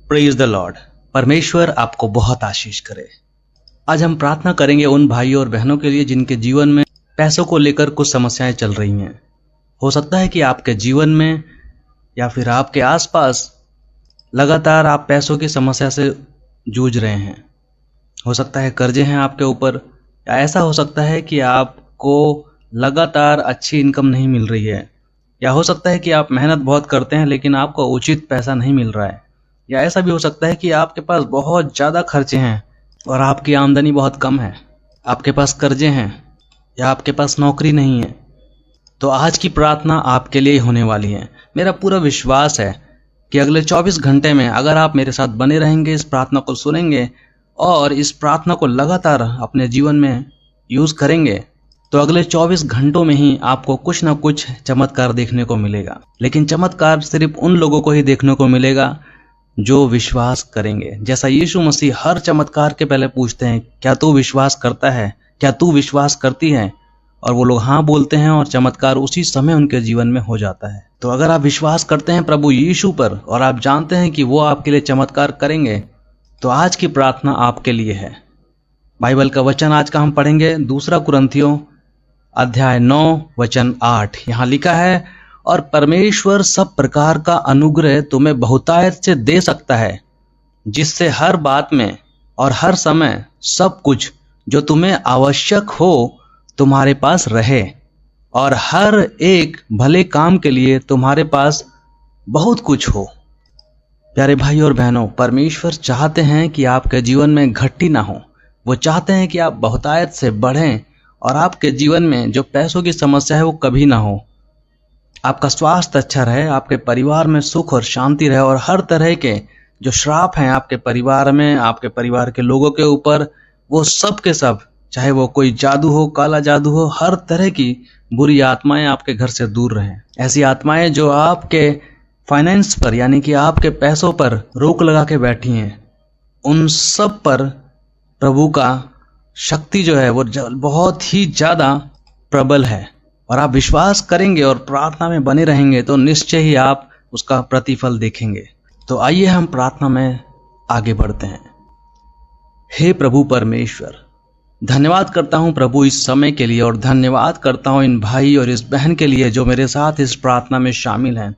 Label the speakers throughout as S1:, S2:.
S1: Praise the Lord. परमेश्वर आपको बहुत आशीष करे। आज हम प्रार्थना करेंगे उन भाइयों और बहनों के लिए जिनके जीवन में पैसों को लेकर कुछ समस्याएं चल रही हैं। हो सकता है कि आपके जीवन में या फिर आपके आसपास लगातार आप पैसों की समस्या से जूझ रहे हैं। हो सकता है कर्जे हैं आपके ऊपर, या ऐसा हो सकता है कि आपको लगातार अच्छी इनकम नहीं मिल रही है, या हो सकता है कि आप मेहनत बहुत करते हैं लेकिन आपको उचित पैसा नहीं मिल रहा है, या ऐसा भी हो सकता है कि आपके पास बहुत ज़्यादा खर्चे हैं और आपकी आमदनी बहुत कम है, आपके पास कर्जे हैं या आपके पास नौकरी नहीं है। तो आज की प्रार्थना आपके लिए ही होने वाली है। मेरा पूरा विश्वास है कि अगले 24 घंटे में अगर आप मेरे साथ बने रहेंगे, इस प्रार्थना को सुनेंगे और इस प्रार्थना को लगातार अपने जीवन में यूज़ करेंगे, तो अगले 24 घंटों में ही आपको कुछ ना कुछ चमत्कार देखने को मिलेगा। लेकिन चमत्कार सिर्फ उन लोगों को ही देखने को मिलेगा जो विश्वास करेंगे। जैसा यीशु मसीह हर चमत्कार के पहले पूछते हैं, क्या तू विश्वास करता है, क्या तू विश्वास करती है? और वो लोग हाँ बोलते हैं और चमत्कार उसी समय उनके जीवन में हो जाता है। तो अगर आप विश्वास करते हैं प्रभु यीशु पर और आप जानते हैं कि वो आपके लिए चमत्कार करेंगे, तो आज की प्रार्थना आपके लिए है। बाइबल का वचन आज का हम पढ़ेंगे 2 कुरिन्थियों अध्याय 9 वचन 8। यहाँ लिखा है, और परमेश्वर सब प्रकार का अनुग्रह तुम्हें बहुतायत से दे सकता है, जिससे हर बात में और हर समय सब कुछ जो तुम्हें आवश्यक हो तुम्हारे पास रहे, और हर एक भले काम के लिए तुम्हारे पास बहुत कुछ हो। प्यारे भाई और बहनों, परमेश्वर चाहते हैं कि आपके जीवन में घटी ना हो। वो चाहते हैं कि आप बहुतायत से बढ़ें और आपके जीवन में जो पैसों की समस्या है वो कभी ना हो। आपका स्वास्थ्य अच्छा रहे, आपके परिवार में सुख और शांति रहे, और हर तरह के जो श्राप हैं आपके परिवार में, आपके परिवार के लोगों के ऊपर, वो सब के सब, चाहे वो कोई जादू हो, काला जादू हो, हर तरह की बुरी आत्माएं आपके घर से दूर रहें। ऐसी आत्माएं जो आपके फाइनेंस पर यानी कि आपके पैसों पर रोक लगा के बैठी हैं, उन सब पर प्रभु का शक्ति जो है वो बहुत ही ज़्यादा प्रबल है। और आप विश्वास करेंगे और प्रार्थना में बने रहेंगे तो निश्चय ही आप उसका प्रतिफल देखेंगे। तो आइए हम प्रार्थना में आगे बढ़ते हैं। हे प्रभु परमेश्वर, धन्यवाद करता हूं प्रभु इस समय के लिए, और धन्यवाद करता हूं इन भाई और इस बहन के लिए जो मेरे साथ इस प्रार्थना में शामिल हैं।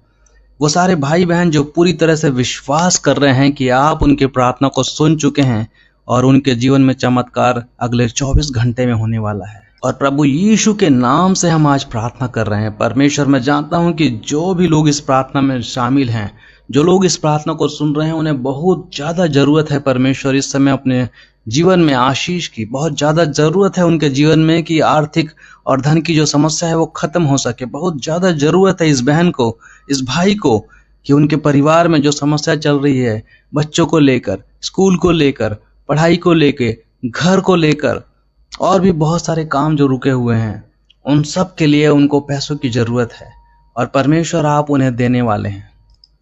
S1: वो सारे भाई बहन जो पूरी तरह से विश्वास कर रहे हैं कि आप उनकी प्रार्थना को सुन चुके हैं और उनके जीवन में चमत्कार अगले 24 घंटे में होने वाला है। और प्रभु यीशु के नाम से हम आज प्रार्थना कर रहे हैं। परमेश्वर, मैं जानता हूं कि जो भी लोग इस प्रार्थना में शामिल हैं, जो लोग इस प्रार्थना को सुन रहे हैं, उन्हें बहुत ज़्यादा ज़रूरत है परमेश्वर इस समय अपने जीवन में आशीष की। बहुत ज़्यादा ज़रूरत है उनके जीवन में कि आर्थिक और धन की जो समस्या है वो ख़त्म हो सके। बहुत ज़्यादा ज़रूरत है इस बहन को, इस भाई को, कि उनके परिवार में जो समस्या चल रही है, बच्चों को लेकर, स्कूल को लेकर, पढ़ाई को लेकर, घर को लेकर, और भी बहुत सारे काम जो रुके हुए हैं, उन सब के लिए उनको पैसों की ज़रूरत है। और परमेश्वर आप उन्हें देने वाले हैं।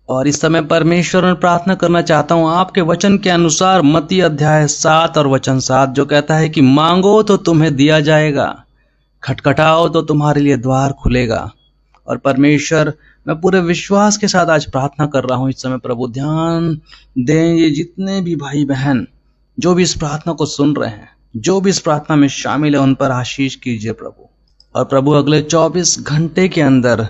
S1: और इस समय परमेश्वर में प्रार्थना करना चाहता हूँ आपके वचन के अनुसार, मत्ती अध्याय 7 और वचन 7 जो कहता है कि मांगो तो तुम्हें दिया जाएगा, खटखटाओ तो तुम्हारे लिए द्वार खुलेगा। और परमेश्वर, मैं पूरे विश्वास के साथ आज प्रार्थना कर रहा हूँ इस समय प्रभु, ध्यान दें ये जितने भी भाई बहन जो भी इस प्रार्थना को सुन रहे हैं, जो भी इस प्रार्थना में शामिल है, उन पर आशीष कीजिए प्रभु। और प्रभु अगले 24 घंटे के अंदर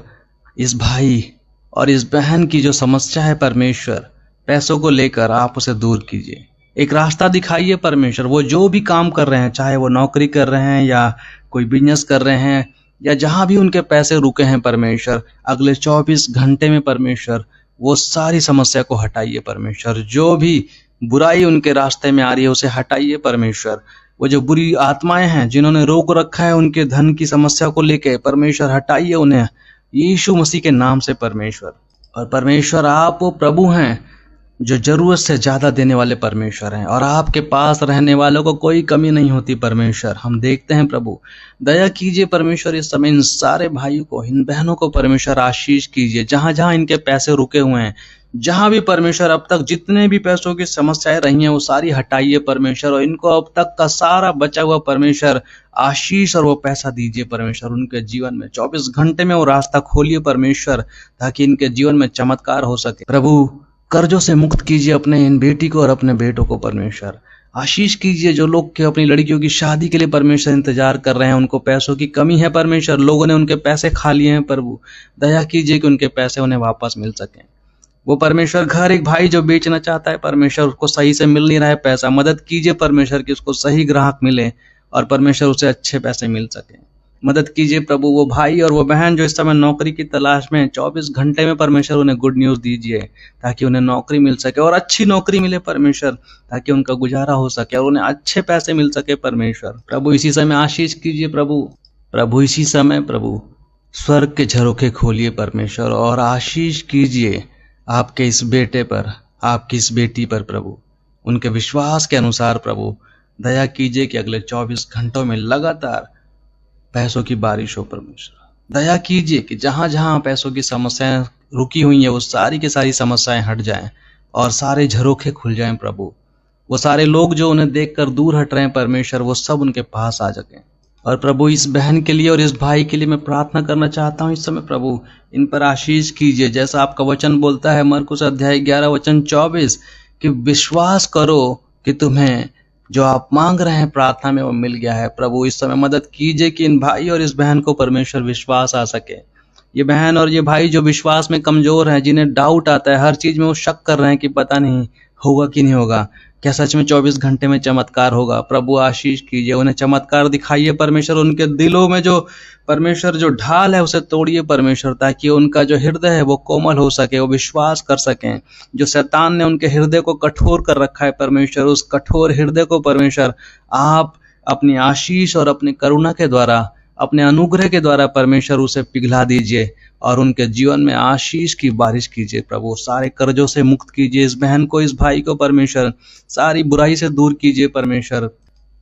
S1: इस भाई और इस बहन की जो समस्या है परमेश्वर, पैसों को लेकर आप उसे दूर कीजिए। एक रास्ता दिखाइए परमेश्वर। वो जो भी काम कर रहे हैं, चाहे वो नौकरी कर रहे हैं या कोई बिजनेस कर रहे हैं, या जहां भी उनके पैसे रुके हैं परमेश्वर, अगले 24 घंटे में परमेश्वर वो सारी समस्या को हटाइए परमेश्वर। जो भी बुराई उनके रास्ते में आ रही है उसे हटाइए परमेश्वर। वो जो बुरी आत्माएं हैं जिन्होंने रोक रखा है उनके धन की समस्या को लेके, परमेश्वर हटाइए उन्हें यीशु मसीह के नाम से परमेश्वर। और परमेश्वर, आप वो प्रभु हैं जो जरूरत से ज्यादा देने वाले परमेश्वर हैं, और आपके पास रहने वालों को कोई कमी नहीं होती परमेश्वर। हम देखते हैं प्रभु, दया कीजिए परमेश्वर इस समय इन सारे भाइयों को, इन बहनों को परमेश्वर आशीष कीजिए। जहां जहां इनके पैसे रुके हुए हैं, जहां भी परमेश्वर अब तक जितने भी पैसों की समस्याएं रही हैं वो सारी हटाइए परमेश्वर, और इनको अब तक का सारा बचा हुआ परमेश्वर आशीष और वो पैसा दीजिए परमेश्वर। उनके जीवन में 24 घंटे में वो रास्ता खोलिए परमेश्वर, ताकि इनके जीवन में चमत्कार हो सके। प्रभु, कर्जों से मुक्त कीजिए अपने इन बेटी को और अपने बेटों को परमेश्वर। आशीष कीजिए जो लोग के अपनी लड़कियों की शादी के लिए परमेश्वर इंतजार कर रहे हैं, उनको पैसों की कमी है परमेश्वर, लोगों ने उनके पैसे खा लिए हैं प्रभु, दया कीजिए कि उनके पैसे उन्हें वापस मिल सकें। वो परमेश्वर घर एक भाई जो बेचना चाहता है परमेश्वर, उसको सही से मिल नहीं रहा है पैसा, मदद कीजिए परमेश्वर कि उसको सही ग्राहक मिले और परमेश्वर उसे अच्छे पैसे मिल सके। मदद कीजिए प्रभु वो भाई और वो बहन जो इस समय नौकरी की तलाश में 24 घंटे में परमेश्वर उन्हें गुड न्यूज़ दीजिए ताकि उन्हें नौकरी मिल सके और अच्छी नौकरी मिले परमेश्वर, ताकि उनका गुजारा हो सके और उन्हें अच्छे पैसे मिल सके परमेश्वर। प्रभु इसी समय आशीष कीजिए प्रभु इसी समय प्रभु स्वर्ग के झरोखे खोलिए परमेश्वर और आशीष कीजिए आपके इस बेटे पर, आपकी इस बेटी पर प्रभु। उनके विश्वास के अनुसार प्रभु दया कीजिए कि अगले 24 घंटों में लगातार पैसों की बारिश हो परमेश्वर। दया कीजिए कि जहां जहां पैसों की समस्याएं रुकी हुई हैं वो सारी की सारी समस्याएं हट जाएं और सारे झरोखे खुल जाएं प्रभु। वो सारे लोग जो उन्हें देखकर दूर हट रहे हैं परमेश्वर, वो सब उनके पास आ सकें। और प्रभु इस बहन के लिए और इस भाई के लिए मैं प्रार्थना करना चाहता हूँ इस समय प्रभु, इन पर आशीष कीजिए जैसा आपका वचन बोलता है मरकुस अध्याय 11 वचन 24 कि विश्वास करो कि तुम्हें जो आप मांग रहे हैं प्रार्थना में वो मिल गया है। प्रभु इस समय मदद कीजिए कि इन भाई और इस बहन को परमेश्वर विश्वास आ सके। ये बहन और ये भाई जो विश्वास में कमजोर हैं, जिन्हें डाउट आता है, हर चीज में वो शक कर रहे हैं कि पता नहीं होगा कि नहीं होगा, क्या सच में 24 घंटे में चमत्कार होगा। प्रभु आशीष कीजिए, उन्हें चमत्कार दिखाइए परमेश्वर, उनके दिलों में जो परमेश्वर जो ढाल है उसे तोड़िए परमेश्वर, ताकि उनका जो हृदय है वो कोमल हो सके, वो विश्वास कर सकें। जो शैतान ने उनके हृदय को कठोर कर रखा है परमेश्वर, उस कठोर हृदय को परमेश्वर आप अपनी आशीष और अपनी करुणा के द्वारा, अपने अनुग्रह के द्वारा परमेश्वर उसे पिघला दीजिए और उनके जीवन में आशीष की बारिश कीजिए प्रभु। सारे कर्जों से मुक्त कीजिए इस बहन को, इस भाई को परमेश्वर, सारी बुराई से दूर कीजिए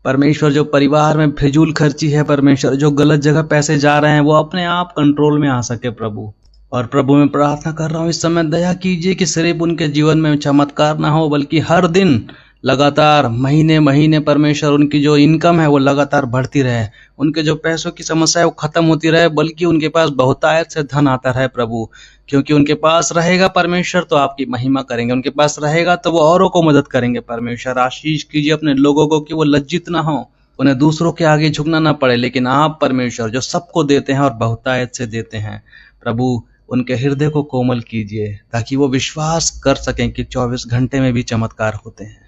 S1: परमेश्वर जो परिवार में फिजूल खर्ची है परमेश्वर, जो गलत जगह पैसे जा रहे हैं वो अपने आप कंट्रोल में आ सके प्रभु। और प्रभु मैं प्रार्थना कर रहा हूँ इस समय दया कीजिए कि सिर्फ उनके जीवन में चमत्कार ना हो, बल्कि हर दिन लगातार महीने महीने परमेश्वर उनकी जो इनकम है वो लगातार बढ़ती रहे, उनके जो पैसों की समस्या है वो खत्म होती रहे, बल्कि उनके पास बहुतायत से धन आता रहे प्रभु। क्योंकि उनके पास रहेगा परमेश्वर तो आपकी महिमा करेंगे, उनके पास रहेगा तो वो औरों को मदद करेंगे परमेश्वर। आशीष कीजिए अपने लोगों को कि वो लज्जित ना हो, उन्हें दूसरों के आगे झुकना ना पड़े, लेकिन आप परमेश्वर जो सबको देते हैं और बहुतायत से देते हैं प्रभु, उनके हृदय को कोमल कीजिए ताकि वो विश्वास कर सकें कि 24 घंटे में भी चमत्कार होते हैं।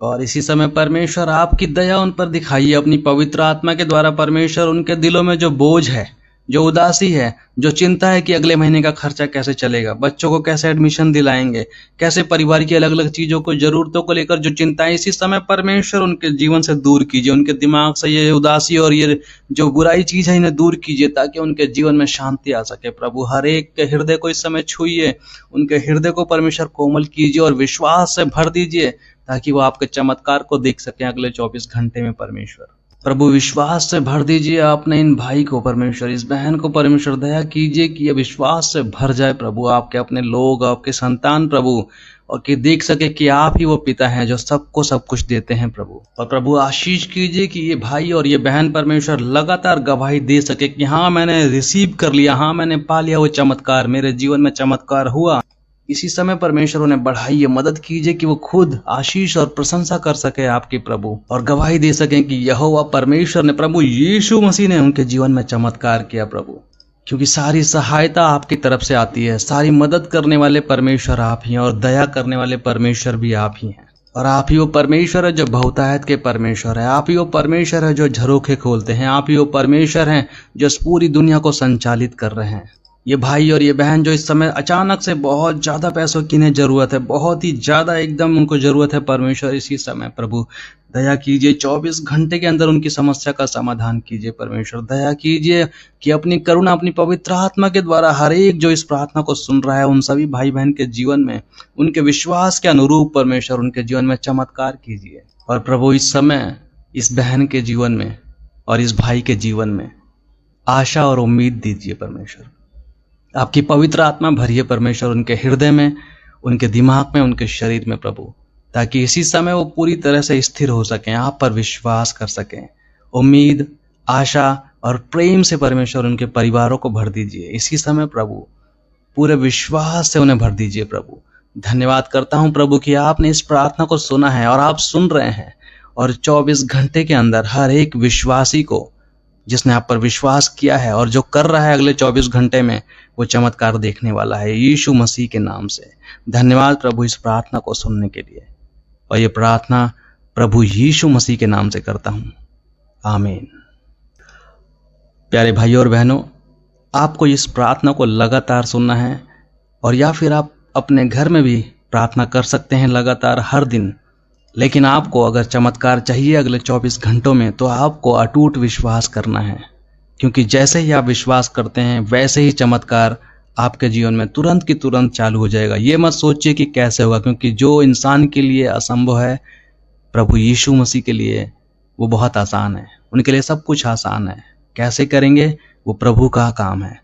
S1: और इसी समय परमेश्वर आपकी दया उन पर दिखाइए अपनी पवित्र आत्मा के द्वारा परमेश्वर। उनके दिलों में जो बोझ है, जो उदासी है, जो चिंता है कि अगले महीने का खर्चा कैसे चलेगा, बच्चों को कैसे एडमिशन दिलाएंगे, कैसे परिवार की अलग अलग चीजों को, जरूरतों को लेकर जो चिंता है, इसी समय परमेश्वर उनके जीवन से दूर कीजिए, उनके दिमाग से ये उदासी और ये जो बुराई चीज है इन्हें दूर कीजिए ताकि उनके जीवन में शांति आ सके प्रभु। हर एक के हृदय को इस समय छूइए, उनके हृदय को परमेश्वर कोमल कीजिए और विश्वास से भर दीजिए ताकि वो आपके चमत्कार को देख सकें अगले 24 घंटे में परमेश्वर। प्रभु विश्वास से भर दीजिए आपने इन भाई को परमेश्वर, इस बहन को परमेश्वर, दया कीजिए कि ये विश्वास से भर जाए प्रभु, आपके अपने लोग, आपके संतान प्रभु, और कि देख सके कि आप ही वो पिता हैं जो सबको सब कुछ देते हैं प्रभु। और प्रभु आशीष कीजिए कि ये भाई और ये बहन परमेश्वर लगातार गवाही दे सके कि हाँ मैंने रिसीव कर लिया, हाँ मैंने पा लिया वो चमत्कार, मेरे जीवन में चमत्कार हुआ। इसी समय परमेश्वर उन्हें बढ़ाइए, मदद कीजिए कि वो खुद आशीष और प्रशंसा कर सके आपकी प्रभु, और गवाही दे सकें कि यहोवा परमेश्वर ने, प्रभु यीशु मसीह ने उनके जीवन में चमत्कार किया प्रभु। क्योंकि सारी सहायता आपकी तरफ से आती है, सारी मदद करने वाले परमेश्वर आप ही हैं और दया करने वाले परमेश्वर भी आप ही हैं। और आप ही वो परमेश्वर है जो बहुतायत के परमेश्वर है, आप ही वो परमेश्वर है जो झरोखे खोलते हैं, आप ही वो परमेश्वर हैं जो इस पूरी दुनिया को संचालित कर रहे हैं। ये भाई और ये बहन जो इस समय अचानक से बहुत ज़्यादा पैसों की इन्हें ज़रूरत है, बहुत ही ज़्यादा एकदम उनको ज़रूरत है परमेश्वर, इसी समय प्रभु दया कीजिए, 24 घंटे के अंदर उनकी समस्या का समाधान कीजिए परमेश्वर। दया कीजिए कि अपनी करुणा, अपनी पवित्र आत्मा के द्वारा हर एक जो इस प्रार्थना को सुन रहा है, उन सभी भाई बहन के जीवन में उनके विश्वास के अनुरूप परमेश्वर उनके जीवन में चमत्कार कीजिए। और प्रभु इस समय इस बहन के जीवन में और इस भाई के जीवन में आशा और उम्मीद दीजिए परमेश्वर। आपकी पवित्र आत्मा भरिए परमेश्वर उनके हृदय में, उनके दिमाग में, उनके शरीर में प्रभु, ताकि इसी समय वो पूरी तरह से स्थिर हो सकें, आप पर विश्वास कर सकें। उम्मीद, आशा और प्रेम से परमेश्वर उनके परिवारों को भर दीजिए इसी समय प्रभु, पूरे विश्वास से उन्हें भर दीजिए प्रभु, धन्यवाद करता हूं प्रभु कि आपने इस प्रार्थना को सुना है और आप सुन रहे हैं, और 24 घंटे के अंदर हर एक विश्वासी को, जिसने आप पर विश्वास किया है और जो कर रहा है, अगले 24 घंटे में वो चमत्कार देखने वाला है, यीशु मसीह के नाम से। धन्यवाद प्रभु इस प्रार्थना को सुनने के लिए, और ये प्रार्थना प्रभु यीशु मसीह के नाम से करता हूं, आमीन। प्यारे भाइयों और बहनों, आपको इस प्रार्थना को लगातार सुनना है, और या फिर आप अपने घर में भी प्रार्थना कर सकते हैं लगातार हर दिन। लेकिन आपको अगर चमत्कार चाहिए अगले 24 घंटों में, तो आपको अटूट विश्वास करना है, क्योंकि जैसे ही आप विश्वास करते हैं वैसे ही चमत्कार आपके जीवन में तुरंत की तुरंत चालू हो जाएगा। ये मत सोचिए कि कैसे होगा, क्योंकि जो इंसान के लिए असंभव है, प्रभु यीशु मसीह के लिए वो बहुत आसान है। उनके लिए सब कुछ आसान है। कैसे करेंगे, वो प्रभु का काम है।